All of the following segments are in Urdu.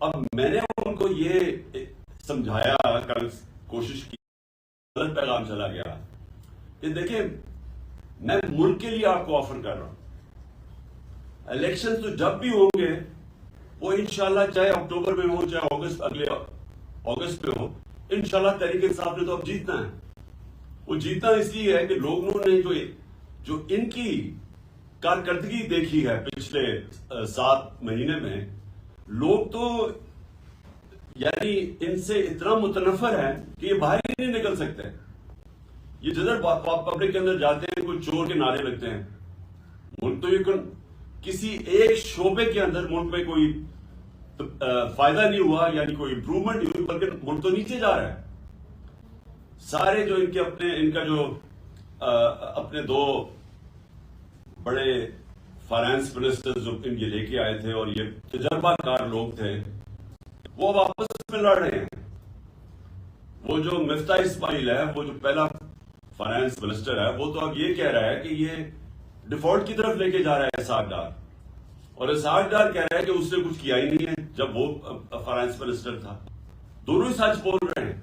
اب میں نے ان کو یہ سمجھایا، کل کوشش کی، غلط پیغام چلا گیا کہ دیکھیں میں ملک کے لیے آپ کو آفر کر رہا ہوں، الیکشن تو جب بھی ہوں گے وہ انشاءاللہ چاہے اکتوبر میں ہو چاہے اگست، اگلے اگست میں ہو، انشاءاللہ تحریک انصاف نے تو اب جیتنا ہے۔ وہ جیتنا اس لیے ہے کہ لوگوں نے جو ان کی کارکردگی دیکھی ہے پچھلے 7 مہینے میں، لوگ تو یعنی ان سے اتنا متنفر ہے کہ یہ باہر ہی نہیں نکل سکتے۔ یہ جدھر پبلک کے اندر جاتے ہیں کوئی چور کے نعرے لگتے ہیں۔ ملک تو یہ کسی ایک شعبے کے اندر ملک میں کوئی فائدہ نہیں ہوا، یعنی کوئی امپروومنٹ نہیں ہوئی، بلکہ ملک تو نیچے جا رہا ہے۔ سارے جو ان کا جو اپنے 2 بڑے فائنانس منسٹر جو ان کے لے کے آئے تھے اور یہ تجربہ کار لوگ تھے، وہ واپس میں لڑ رہے ہیں۔ وہ جو مفتاح اسماعیل ہے، وہ جو پہلا فائنانس منسٹر ہے، وہ تو اب یہ کہہ رہا ہے کہ یہ ڈیفالٹ کی طرف لے کے جا رہا ہے اسحاق ڈار، اور اسحاق ڈار کہہ رہا ہے کہ اس نے کچھ کیا ہی نہیں ہے جب وہ فائنانس منسٹر تھا۔ دونوں ہی سچ بول رہے ہیں،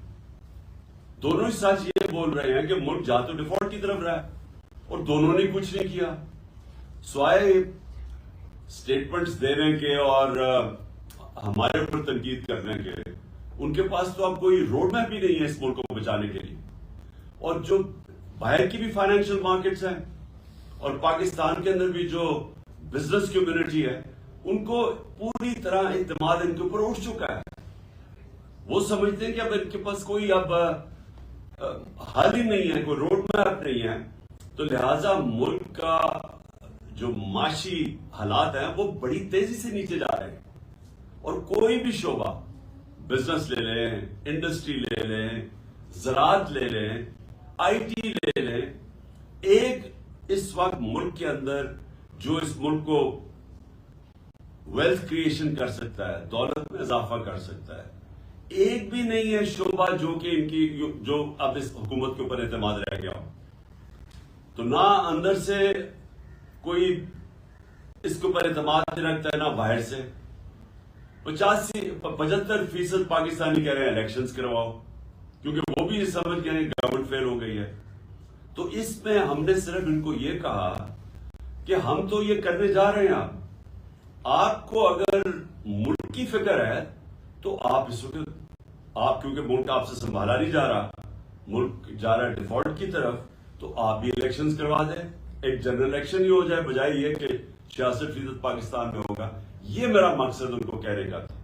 دونوں ہی سچ یہ بول رہے ہیں کہ ملک جا تو ڈیفالٹ کی طرف رہا ہے اور دونوں نے کچھ نہیں کیا سوائے سٹیٹمنٹس دینے کے اور ہمارے اوپر تنقید کرنے کے۔ ان کے پاس تو اب کوئی روڈ میپ بھی نہیں ہے اس ملک کو بچانے کے لیے۔ اور جو باہر کی بھی فائنینشیل مارکیٹس ہیں اور پاکستان کے اندر بھی جو بزنس کمیونٹی ہے، ان کو پوری طرح اعتماد ان کے اوپر اٹھ چکا ہے۔ وہ سمجھتے ہیں کہ اب ان کے پاس کوئی اب حل ہی نہیں ہے، کوئی روڈ میپ نہیں ہے، تو لہٰذا ملک کا جو معاشی حالات ہیں وہ بڑی تیزی سے نیچے جا رہے ہیں۔ اور کوئی بھی شعبہ، بزنس لے لیں، انڈسٹری لے لیں، زراعت لے لیں، آئی ٹی لے لیں، ایک اس وقت ملک کے اندر جو اس ملک کو ویلتھ کریشن کر سکتا ہے، دولت میں اضافہ کر سکتا ہے، ایک بھی نہیں ہے شعبہ جو کہ ان کی جو اب اس حکومت کے اوپر اعتماد رہ گیا ہو۔ تو نہ اندر سے کوئی اس کے اوپر اعتماد نہیں رکھتا ہے، نہ باہر سے۔ 75% پاکستانی کہہ رہے ہیں الیکشنز کرواؤ، کیونکہ وہ بھی سمجھ گئے ہیں گورنمنٹ فیل ہو گئی ہے۔ تو اس میں ہم نے صرف ان کو یہ کہا کہ ہم تو یہ کرنے جا رہے ہیں، آپ کو اگر ملک کی فکر ہے تو آپ اس وقت کیونکہ ملک آپ سے سنبھالا نہیں جا رہا، ملک جا رہا ہے ڈیفالٹ کی طرف، تو آپ بھی الیکشنز کروا دیں، ایک جنرل الیکشن ہی ہو جائے، بجائے یہ کہ 66% پاکستان میں ہوگا۔ یہ میرا مقصد ان کو کہنے کا تھا۔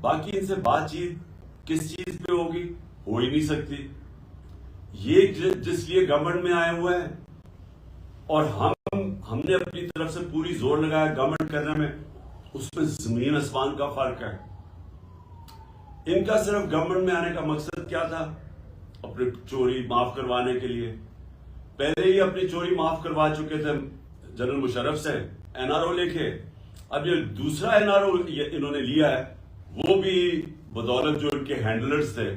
باقی ان سے بات چیت کس چیز پہ ہوگی، ہو ہی نہیں سکتی۔ یہ جس لیے گورنمنٹ میں آئے ہوئے ہیں اور ہم نے اپنی طرف سے پوری زور لگایا گورنمنٹ کرنے میں، اس میں زمین آسمان کا فرق ہے۔ ان کا صرف گورنمنٹ میں آنے کا مقصد کیا تھا؟ اپنی چوری معاف کروانے کے لیے۔ پہلے ہی اپنی چوری معاف کروا چکے تھے جنرل مشرف سے، NRO لے کے۔ اب یہ دوسرا NRO انہوں نے لیا ہے، وہ بھی بدولت جو ان کے ہینڈلرز تھے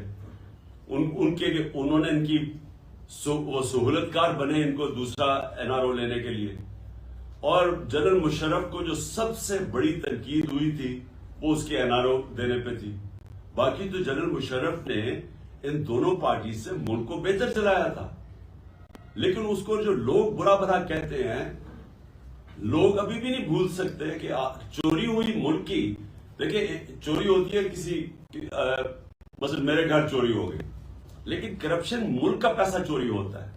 انہوں نے ان کی وہ سہولت کار بنے ان کو دوسرا NRO لینے کے لیے۔ اور جنرل مشرف کو جو سب سے بڑی تنقید ہوئی تھی وہ اس کے NRO دینے پہ تھی۔ باقی تو جنرل مشرف نے ان دونوں پارٹی سے ملک کو بہتر چلایا تھا، لیکن اس کو جو لوگ برا بھلا کہتے ہیں، لوگ ابھی بھی نہیں بھول سکتے کہ چوری ہوئی ملک کی۔ دیکھیں چوری ہوتی ہے کسی مثلا میرے گھر چوری ہو گئی، لیکن کرپشن ملک کا پیسہ چوری ہوتا ہے۔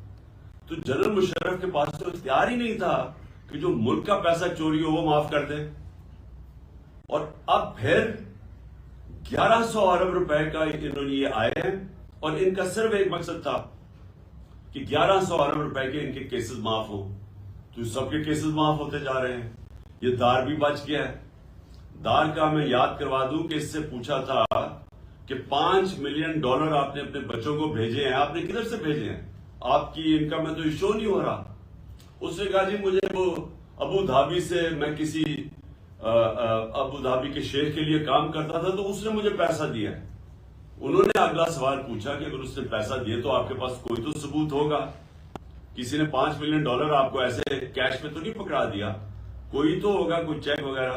تو جنرل مشرف کے پاس تو اختیار ہی نہیں تھا کہ جو ملک کا پیسہ چوری ہو وہ معاف کر دے۔ اور اب پھر 1100 ارب روپے کا انہوں نے یہ آئے ہیں، اور ان کا صرف ایک مقصد تھا کہ 1100 ارب روپے کے ان کے کیسز معاف ہوں۔ تو سب کے کیسز معاف ہوتے جا رہے ہیں۔ یہ دار بھی بچ گیا ہے۔ دار کا میں یاد کروا دوں کہ اس سے پوچھا تھا کہ $5 ملین آپ نے اپنے بچوں کو بھیجے ہیں، آپ نے کدھر سے بھیجے ہیں؟ آپ کی انکم میں تو یہ شو نہیں ہو رہا۔ اس نے کہا جی مجھے وہ ابو دھابی سے، میں کسی ابو دھابی کے شیخ کے لیے کام کرتا تھا تو اس نے مجھے پیسہ دیا ہے۔ انہوں نے اگلا سوال پوچھا کہ اگر اس نے پیسہ دیے تو آپ کے پاس کوئی تو ثبوت ہوگا، کسی نے $5 ملین آپ کو ایسے کیش میں تو نہیں پکڑا دیا، کوئی تو ہوگا، کوئی چیک وغیرہ۔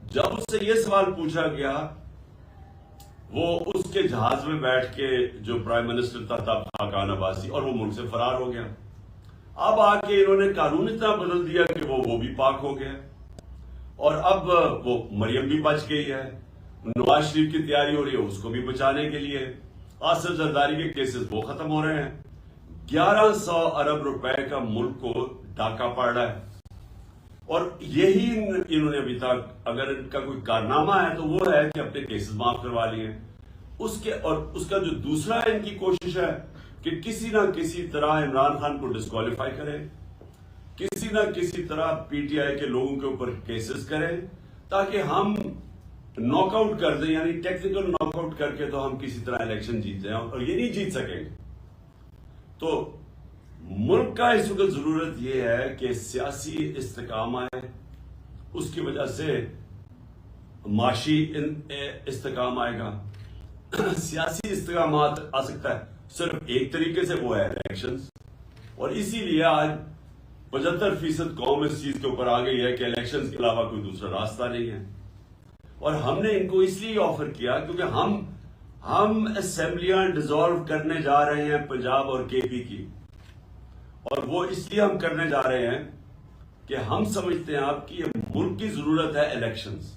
جب اس سے یہ سوال پوچھا گیا، وہ اس کے جہاز میں بیٹھ کے جو پرائم منسٹر تھا تب خاقان عباسی، اور وہ ملک سے فرار ہو گیا۔ اب آ کے انہوں نے قانون اتنا بدل دیا کہ وہ بھی پاک ہو گیا، اور اب وہ مریم بھی بچ گئی ہے۔ نواز شریف کی تیاری ہو رہی ہے اس کو بھی بچانے کے لیے۔ آصف زرداری کے کیسز وہ ختم ہو رہے ہیں۔ 1100 ارب روپے کا ملک کو ڈاکہ پڑ رہا ہے، اور یہی انہوں نے ابھی تک، اگر ان کا کوئی کارنامہ ہے تو وہ ہے کہ اپنے کیسز معاف کروا لیے اور اس کا جو دوسرا ان کی کوشش ہے کہ کسی نہ کسی طرح عمران خان کو ڈسکوالیفائی کرے، کسی نہ کسی طرح پی ٹی آئی کے لوگوں کے اوپر کیسز کریں تاکہ ہم ناک آؤٹ کر دیں، یعنی ٹیکنیکل ناک آؤٹ کر کے تو ہم کسی طرح الیکشن جیت جائیں، اور یہ نہیں جیت سکیں گے۔ تو ملک کا اس وقت ضرورت یہ ہے کہ سیاسی استحکام آئے، اس کی وجہ سے معاشی استحکام آئے گا۔ سیاسی استحکامات آ سکتا ہے صرف ایک طریقے سے، وہ ہے الیکشنز، اور اسی لیے آج 75% قوم اس چیز کے اوپر آ گئی ہے کہ الیکشنز کے علاوہ کوئی دوسرا راستہ نہیں ہے۔ اور ہم نے ان کو اس لیے آفر کیا کیونکہ ہم اسمبلیاں ڈیزالو کرنے جا رہے ہیں پنجاب اور کے پی کی، اور وہ اس لیے ہم کرنے جا رہے ہیں کہ ہم سمجھتے ہیں آپ کی یہ ملک کی ضرورت ہے الیکشنز،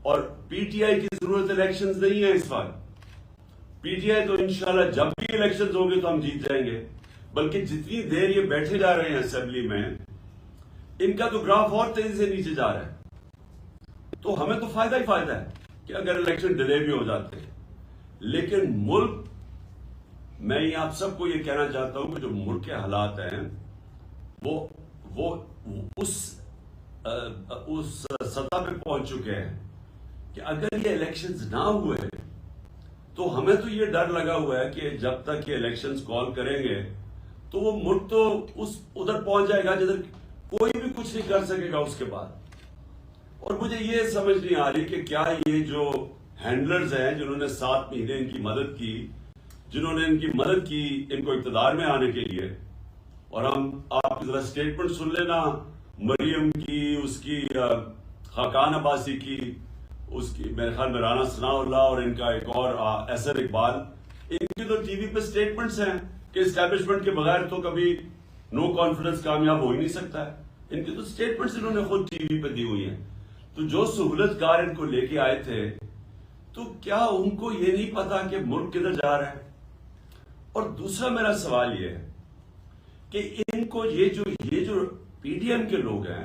اور پی ٹی آئی کی ضرورت الیکشنز نہیں ہے اس وقت۔ پی ٹی آئی تو انشاءاللہ جب بھی الیکشنز ہوں گے تو ہم جیت جائیں گے، بلکہ جتنی دیر یہ بیٹھے جا رہے ہیں اسمبلی میں، ان کا تو گراف اور تیزی سے نیچے جا رہا ہے۔ تو ہمیں تو فائدہ ہی فائدہ ہے کہ اگر الیکشن ڈیلے بھی ہو جاتے ہیں، لیکن ملک، میں یہ آپ سب کو یہ کہنا چاہتا ہوں کہ جو ملک کے حالات ہیں وہ اس سطح پہ پہنچ چکے ہیں کہ اگر یہ الیکشنز نہ ہوئے تو ہمیں تو یہ ڈر لگا ہوا ہے کہ جب تک یہ الیکشنز کال کریں گے تو وہ ملک تو ادھر پہنچ جائے گا جدھر کوئی بھی کچھ نہیں کر سکے گا اس کے بعد۔ اور مجھے یہ سمجھ نہیں آ رہی کہ کیا یہ جو ہینڈلرز ہیں جنہوں نے 7 مہینے ان کی مدد کی، جنہوں نے ان کی مدد کی ان کو اقتدار میں آنے کے لیے، اور ہم آپ ذرا سٹیٹمنٹ سن لینا مریم کی، اس کی خاقان عباسی کی، اس کی میرے خیال میں رانا ثناء اللہ، اور ان کا ایک اور احسن اقبال، ان کی تو ٹی وی پہ سٹیٹمنٹس ہیں کہ اسٹیبلشمنٹ کے بغیر تو کبھی نو کانفیڈنس کامیاب ہو ہی نہیں سکتا ہے۔ ان کی تو سٹیٹمنٹس انہوں نے خود ٹی وی پہ دی ہوئی ہیں۔ تو جو سہولت کار ان کو لے کے آئے تھے، تو کیا ان کو یہ نہیں پتا کہ ملک کدھر جا رہا ہے؟ اور دوسرا میرا سوال یہ ہے کہ ان کو یہ جو پی ڈی ایم کے لوگ ہیں،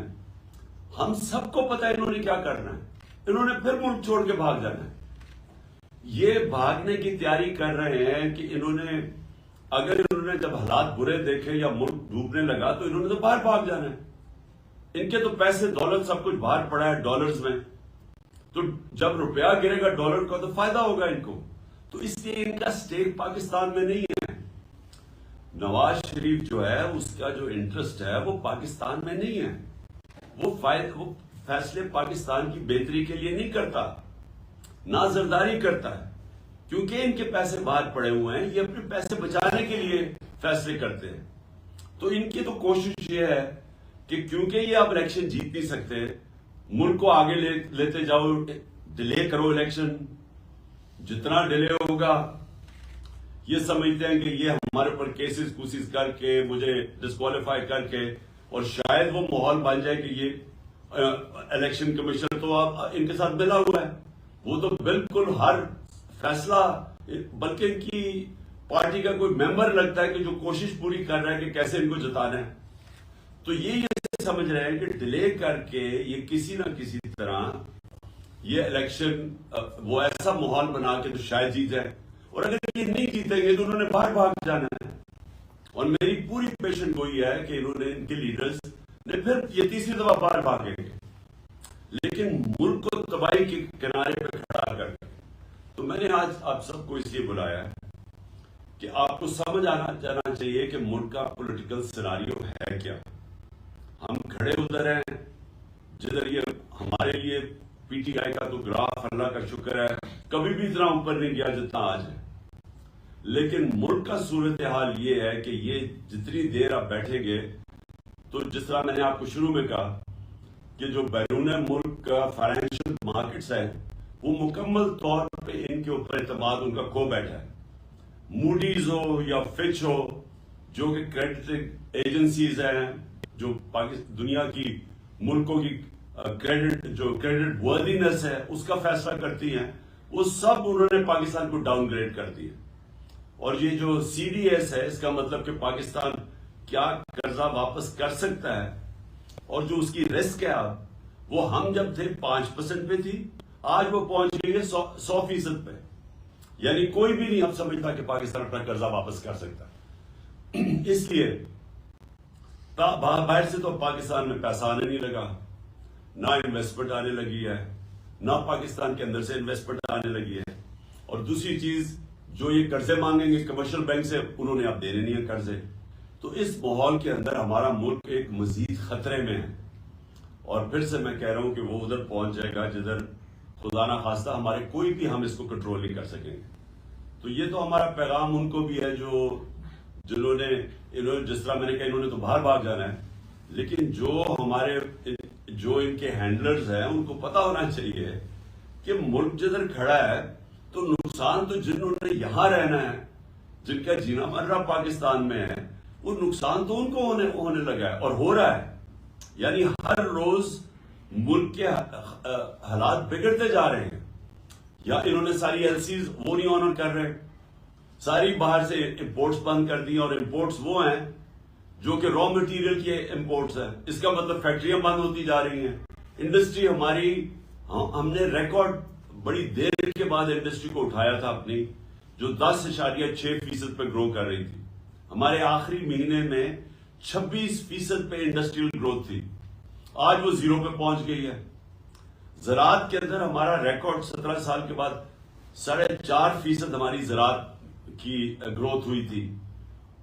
ہم سب کو پتا ہے انہوں نے کیا کرنا ہے، انہوں نے پھر ملک چھوڑ کے بھاگ جانا ہے۔ یہ بھاگنے کی تیاری کر رہے ہیں کہ اگر انہوں نے جب حالات برے دیکھے یا ملک ڈوبنے لگا تو انہوں نے تو باہر بھاگ جانا ہے۔ ان کے تو پیسے دولت سب کچھ باہر پڑا ہے ڈالرز میں، تو جب روپیہ گرے گا ڈالر کا تو فائدہ ہوگا ان کو، تو اس لیے ان کا سٹیک پاکستان میں نہیں ہے۔ نواز شریف جو ہے اس کا جو انٹرسٹ ہے وہ پاکستان میں نہیں ہے، وہ فیصلے پاکستان کی بہتری کے لیے نہیں کرتا، نہ زرداری کرتا ہے، کیونکہ ان کے پیسے باہر پڑے ہوئے ہیں، یہ اپنے پیسے بچانے کے لیے فیصلے کرتے ہیں۔ تو ان کی تو کوشش یہ ہے کہ کیونکہ یہ اب الیکشن جیت نہیں سکتے، ملک کو آگے لیتے جاؤ، ڈیلے کرو الیکشن، جتنا ڈیلے ہوگا یہ سمجھتے ہیں کہ یہ ہمارے اوپر کیسز کوسز کر کے مجھے ڈسکوالیفائی کر کے، اور شاید وہ ماحول بن جائے کہ یہ الیکشن کمیشن تو اب ان کے ساتھ ملا ہوا ہے، وہ تو بالکل ہر فیصلہ، بلکہ ان کی پارٹی کا کوئی ممبر لگتا ہے کہ جو کوشش پوری کر رہا ہے کہ کیسے ان کو جتانا ہے۔ تو یہ سمجھ رہے ہیں کہ ڈیلے کر کے یہ کسی نہ کسی طرح یہ الیکشن وہ ایسا ماحول بنا کے تو شاید جیت جائے، اور اگر یہ نہیں جیتیں گے تو انہوں نے باہر بھاگ جانا ہے۔ اور میری پوری پیشن گوئی ہے کہ انہوں نے، ان کے لیڈرز نے پھر یہ تیسری دفعہ باہر بھاگیں گے، لیکن ملک کو تباہی کے کنارے پہ کھڑا کر کے۔ تو میں نے آج آپ سب کو اس لیے بلایا ہے کہ آپ کو سمجھ جانا چاہیے کہ ملک کا پولیٹیکل سیناریو ہے کیا۔ ہم کھڑے ادھر ہیں جدھر یہ ہمارے لیے پی ٹی آئی کا تو گراف اللہ کا شکر ہے کبھی بھی اتنا اوپر نہیں گیا جتنا آج ہے، لیکن ملک کا صورتحال یہ ہے کہ یہ جتنی دیر آپ بیٹھیں گے، تو جس طرح میں نے آپ کو شروع میں کہا کہ جو بیرون ملک کا فائنینشیل مارکیٹس ہیں وہ مکمل طور پہ ان کے اوپر اعتماد ان کا کھو بیٹھا ہے. موڈیز ہو یا فچ ہو جو کہ کریڈٹ ایجنسیز ہیں جو دنیا کی ملکوں کی کریڈٹ وردینس ہے اس کا فیصلہ کرتی ہیں, وہ سب انہوں نے پاکستان کو ڈاؤن گریڈ کر دیا. اور یہ جو سی ڈی ایس ہے اس کا مطلب کہ پاکستان کیا قرضہ واپس کر سکتا ہے اور جو اس کی رسک ہے اب وہ ہم جب تھے 5% پہ تھی, آج وہ پہنچ گئی ہے 100% پہ. یعنی کوئی بھی نہیں اب سمجھتا کہ پاکستان اپنا قرضہ واپس کر سکتا. اس لیے باہر سے تو پاکستان میں پیسہ آنے نہیں لگا, نہ انویسٹمنٹ آنے لگی ہے, نہ پاکستان کے اندر سے انویسٹمنٹ آنے لگی ہے. اور دوسری چیز جو یہ قرضے مانگیں گے کمرشل بینک سے, انہوں نے اب دینے نہیں ہیں قرضے. تو اس ماحول کے اندر ہمارا ملک ایک مزید خطرے میں ہے. اور پھر سے میں کہہ رہا ہوں کہ وہ ادھر پہنچ جائے گا جدھر خدا نہ خواستہ ہمارے کوئی بھی ہم اس کو کنٹرول نہیں کر سکیں گے. تو یہ تو ہمارا پیغام ان کو بھی ہے جنہوں نے جس طرح میں نے کہا انہوں نے تو باہر بھاگ جانا ہے, لیکن جو ان کے ہینڈلرز ہیں ان کو پتا ہونا چاہیے کہ ملک جدھر کھڑا ہے تو نقصان تو جنہوں نے یہاں رہنا ہے, جن کا جینا مرنا پاکستان میں ہے, وہ نقصان تو ان کو ہونے لگا ہے اور ہو رہا ہے. یعنی ہر روز ملک کے حالات بگڑتے جا رہے ہیں. یا انہوں نے ساری ایل سیز وہ نہیں آنر کر رہے, ساری باہر سے امپورٹس بند کر دی, اور امپورٹس وہ ہیں جو کہ را مٹیریل کے امپورٹس ہیں. اس کا مطلب فیکٹریاں بند ہوتی جا رہی ہیں. انڈسٹری ہماری, ہم نے ریکارڈ بڑی دیر کے بعد انڈسٹری کو اٹھایا تھا اپنی, جو 10.6% پہ گرو کر رہی تھی. ہمارے آخری مہینے میں 26% پہ انڈسٹریل گروتھ تھی, آج وہ 0 پہ پہنچ گئی ہے. زراعت کے اندر ہمارا ریکارڈ 17 سال کے بعد 4.5% ہماری زراعت کی گروتھ ہوئی تھی,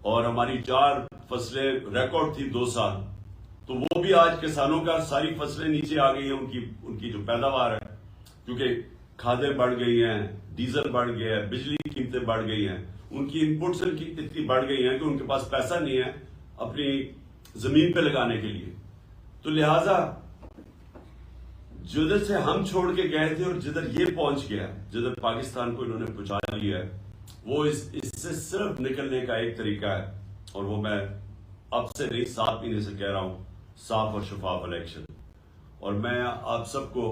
اور ہماری 4 فصلیں ریکارڈ تھی 2 سال. تو وہ بھی آج کسانوں کا ساری فصلیں نیچے آ گئی ہیں, ان کی جو پیداوار ہے, کیونکہ کھادیں بڑھ گئی ہیں, ڈیزل بڑھ گیا ہے, بجلی کی قیمتیں بڑھ گئی ہیں, ان کی انپٹس اتنی بڑھ گئی ہیں کہ ان کے پاس پیسہ نہیں ہے اپنی زمین پہ لگانے کے لیے. تو لہٰذا جدھر سے ہم چھوڑ کے گئے تھے اور جدھر یہ پہنچ گیا, جدھر پاکستان کو انہوں نے پہنچا لیا ہے, وہ اس سے صرف نکلنے کا ایک طریقہ ہے, اور وہ میں اب سے نہیں 7 مہینے سے کہہ رہا ہوں, صاف اور شفاف الیکشن. اور میں آپ سب کو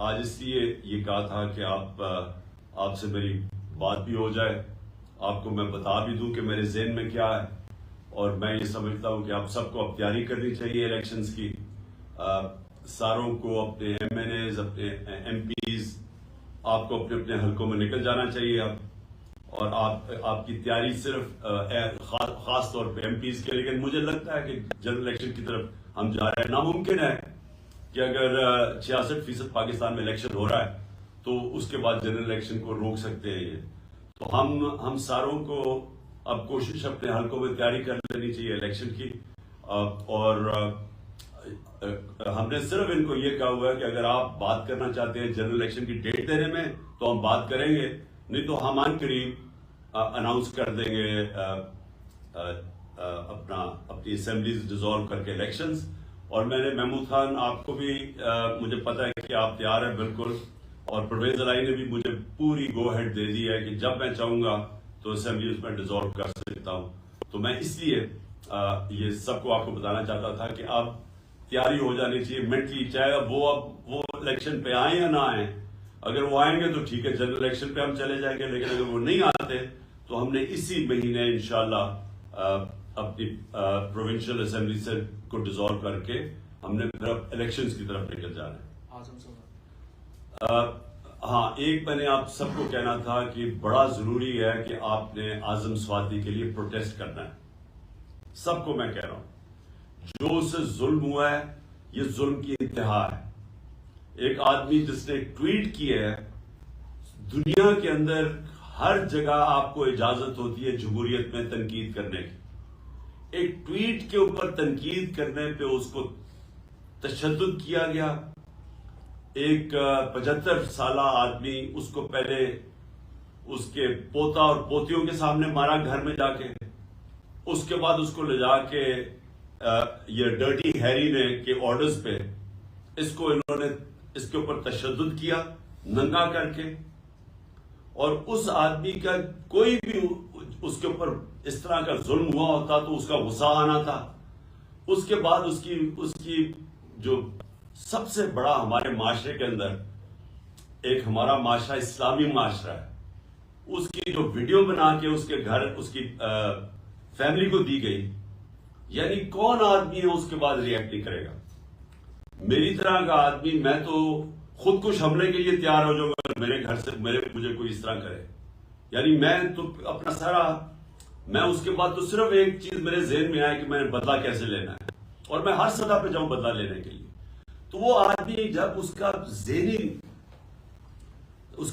آج اس لیے یہ کہا تھا کہ آپ سے میری بات بھی ہو جائے, آپ کو میں بتا بھی دوں کہ میرے ذہن میں کیا ہے. اور میں یہ سمجھتا ہوں کہ آپ سب کو اب تیاری کرنی چاہیے الیکشنز کی. ساروں کو اپنے ایم این ایز, اپنے ایم پیز, آپ کو اپنے اپنے حلقوں میں نکل جانا چاہیے اب. اور آپ کی تیاری صرف خاص طور پہ ایم پیز کے, لیکن مجھے لگتا ہے کہ جنرل الیکشن کی طرف ہم جا رہے ہیں. ناممکن ہے کہ اگر 66% پاکستان میں الیکشن ہو رہا ہے تو اس کے بعد جنرل الیکشن کو روک سکتے ہیں یہ. تو ہم ساروں کو اب کوشش اپنے حلقوں میں تیاری کر لینی چاہیے الیکشن کی. اور ہم نے صرف ان کو یہ کہا ہوا ہے کہ اگر آپ بات کرنا چاہتے ہیں جنرل الیکشن کی ڈیٹ دینے میں تو ہم بات کریں گے, نہیں تو ہم عن قریب اناؤنس کر دیں گے اپنی اسمبلیز ڈیزالو کر کے الیکشنز. اور میں نے محمود خان, آپ کو بھی مجھے پتا ہے کہ آپ تیار ہیں بالکل, اور پرویز الہی نے بھی مجھے پوری گو ہیڈ دے دی ہے کہ جب میں چاہوں گا تو اسمبلیز میں ڈیزالو کر سکتا ہوں. تو میں اس لیے یہ سب کو آپ کو بتانا چاہتا تھا کہ اب تیاری ہو جانی چاہیے مینٹلی, چاہے وہ الیکشن پہ آئیں یا نہ آئیں. اگر وہ آئیں گے تو ٹھیک ہے, جنرل الیکشن پہ ہم چلے جائیں گے, لیکن اگر وہ نہیں آتے تو ہم نے اسی مہینے انشاءاللہ اپنی پروونشل اسمبلی سے کو ڈیزالو کر کے ہم نے پھر الیکشنز کی طرف نکل جانا ہے. ہاں, ایک میں نے آپ سب کو کہنا تھا کہ بڑا ضروری ہے کہ آپ نے اعظم سواتی کے لیے پروٹیسٹ کرنا ہے. سب کو میں کہہ رہا ہوں, جو اس سے ظلم ہوا ہے یہ ظلم کی انتہا ہے. ایک آدمی جس نے ٹویٹ کیا ہے, دنیا کے اندر ہر جگہ آپ کو اجازت ہوتی ہے جمہوریت میں تنقید کرنے کی. ایک ٹویٹ کے اوپر تنقید کرنے پہ اس کو تشدد کیا گیا. ایک 75 سالہ آدمی, اس کو پہلے اس کے پوتا اور پوتیوں کے سامنے مارا گھر میں جا کے, اس کے بعد اس کو لے جا کے یہ ڈرٹی ہیری نے کے آرڈرز پہ اس کو انہوں نے اس کے اوپر تشدد کیا ننگا کر کے، اور اس آدمی کا کوئی بھی اس کے اوپر اس طرح کا ظلم ہوا ہوتا تو اس کا غصہ آنا تھا۔ اس کے بعد اس کی جو سب سے بڑا ہمارے معاشرے کے اندر، ایک ہمارا معاشرہ اسلامی معاشرہ ہے، اس کی جو ویڈیو بنا کے اس کے گھر اس کی فیملی کو دی گئی، یعنی کون آدمی ہے اس کے بعد ریئیکٹ نہیں کرے گا؟ میری طرح کا آدمی، میں تو خودکش حملے کے لیے تیار ہو جاؤں گا میرے گھر سے مجھے کوئی اس طرح کرے، یعنی میں تو اپنا سارا، میں اس کے بعد تو صرف ایک چیز میرے ذہن میں آئے کہ میں نے بدلہ کیسے لینا ہے، اور میں ہر سطح پہ جاؤں بدلہ لینے کے لیے۔ تو وہ آدمی جب اس کا ذہنی اس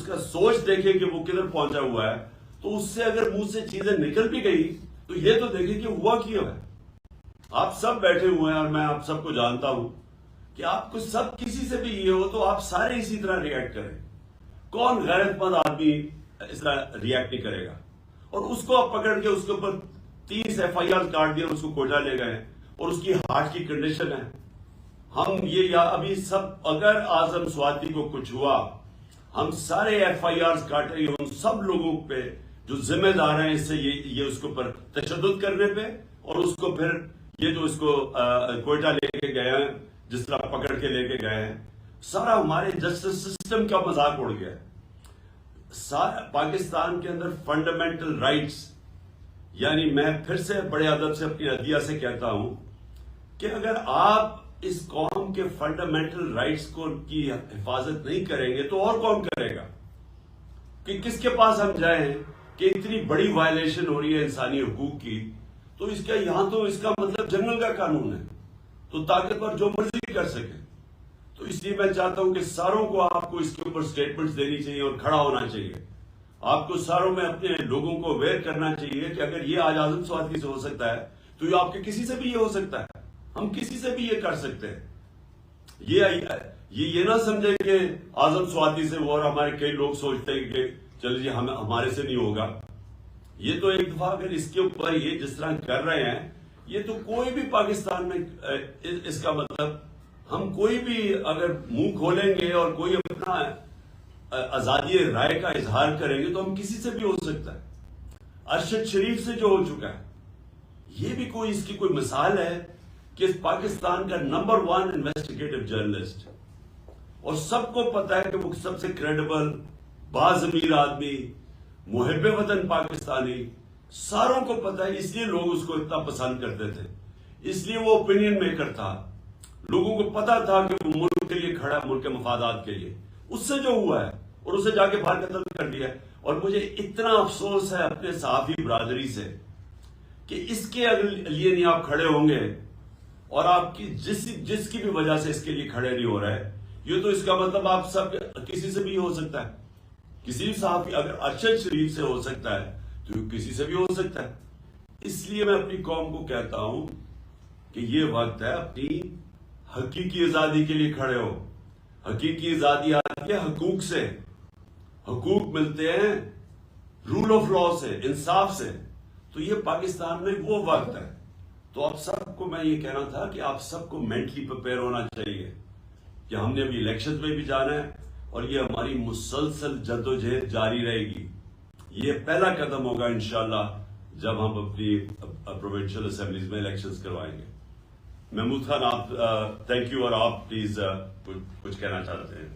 کا سوچ دیکھے کہ وہ کدھر پہنچا ہوا ہے، تو اس سے اگر منہ سے چیزیں نکل بھی گئی تو یہ تو دیکھیں کہ ہوا کیا ہے۔ آپ سب بیٹھے ہوئے ہیں اور میں آپ سب کو جانتا ہوں کہ آپ کو سب کسی سے بھی یہ ہو تو آپ سارے اسی طرح ریئیکٹ کریں۔ کون غیرت مند آدمی اس طرح ریئیکٹ نہیں کرے گا؟ اور اس کو آپ پکڑ کے اس کے اوپر 30 FIR کاٹ دیا، اس کو کوئٹہ لے گئے، اور اس کی ہارٹ کی کنڈیشن ہے۔ ہم یہ ابھی سب، اگر اعظم سواتی کو کچھ ہوا، ہم سارے FIRs کاٹیں گے ان سب لوگوں پہ جو ذمہ دار ہیں اس سے، یہ اس کے اوپر تشدد کرنے پہ، اور اس کو پھر یہ جو اس کو کوئٹہ لے کے گئے ہیں، جس طرح پکڑ کے لے کے گئے ہیں، سارا ہمارے جسٹس سسٹم کا مذاق اڑ گیا ہے۔ پاکستان کے اندر فنڈامنٹل رائٹس، یعنی میں پھر سے بڑے ادب سے اپنی عدیہ سے کہتا ہوں کہ اگر آپ اس قوم کے فنڈامنٹل رائٹس کی حفاظت نہیں کریں گے تو اور کون کرے گا؟ کہ کس کے پاس ہم جائیں کہ اتنی بڑی وائلیشن ہو رہی ہے انسانی حقوق کی، تو اس کا یہاں تو اس کا مطلب جنگل کا قانون ہے، تو طاقتور جو مرضی کر سکے۔ تو اس لیے میں چاہتا ہوں کہ ساروں کو آپ کو اس کے اوپر سٹیٹمنٹس دینی چاہیے اور کھڑا ہونا چاہیے۔ آپ کو ساروں میں اپنے لوگوں کو اویئر کرنا چاہیے کہ اگر یہ آج اعظم سواتی سے ہو سکتا ہے تو یہ آپ کے کسی سے بھی یہ ہو سکتا ہے، ہم کسی سے بھی یہ کر سکتے ہیں۔ یہ نہ سمجھے کہ اعظم سواتی سے وہ، اور ہمارے کئی لوگ سوچتے ہیں کہ چل جی ہمارے سے نہیں ہوگا۔ یہ تو ایک دفعہ اگر اس کے اوپر یہ جس طرح کر رہے ہیں، یہ تو کوئی بھی پاکستان میں اس کا مطلب، ہم کوئی بھی اگر منہ کھولیں گے اور کوئی اپنا آزادی رائے کا اظہار کریں گے تو ہم کسی سے بھی ہو سکتا ہے۔ ارشد شریف سے جو ہو چکا ہے، یہ بھی کوئی اس کی کوئی مثال ہے کہ پاکستان کا نمبر 1 انویسٹیگیٹو جرنلسٹ، اور سب کو پتا ہے کہ وہ سب سے کریڈیبل باضمیر آدمی، محب وطن پاکستانی، ساروں کو پتا ہے، اس لیے لوگ اس کو اتنا پسند کرتے تھے، اس لیے وہ اوپینین میکر تھا، لوگوں کو پتا تھا کہ وہ ملک کے لیے کھڑا ہے، ملک کے مفادات کے لیے۔ اس سے جو ہوا ہے اور اسے جا کے باہر قتل کر دیا، اور مجھے اتنا افسوس ہے اپنے صحافی برادری سے کہ اس کے لیے نہیں آپ کھڑے ہوں گے، اور آپ کی جس کی بھی وجہ سے اس کے لیے کھڑے نہیں ہو رہے، یہ تو اس کا مطلب آپ سب کسی سے بھی ہو سکتا ہے۔ کسی بھی صحافی، اگر ارشد شریف سے ہو سکتا ہے تو کسی سے بھی ہو سکتا ہے۔ اس لیے میں اپنی قوم کو کہتا ہوں کہ یہ وقت ہے اپنی حقیقی آزادی کے لیے کھڑے ہو۔ حقیقی آزادی آتی ہے حقوق سے، حقوق ملتے ہیں رول آف لا سے، انصاف سے۔ تو یہ پاکستان میں وہ وقت ہے۔ تو آپ سب کو میں یہ کہنا تھا کہ آپ سب کو مینٹلی پریپیئر ہونا چاہیے کہ ہم نے ابھی الیکشن میں بھی جانا ہے، اور یہ ہماری مسلسل جدوجہد جاری رہے گی۔ یہ پہلا قدم ہوگا انشاءاللہ جب ہم اپنی پروونشل اسمبلیز میں الیکشنز کروائیں گے۔ محمود خان، آپ تھینک یو، اور آپ پلیز کچھ کہنا چاہتے ہیں؟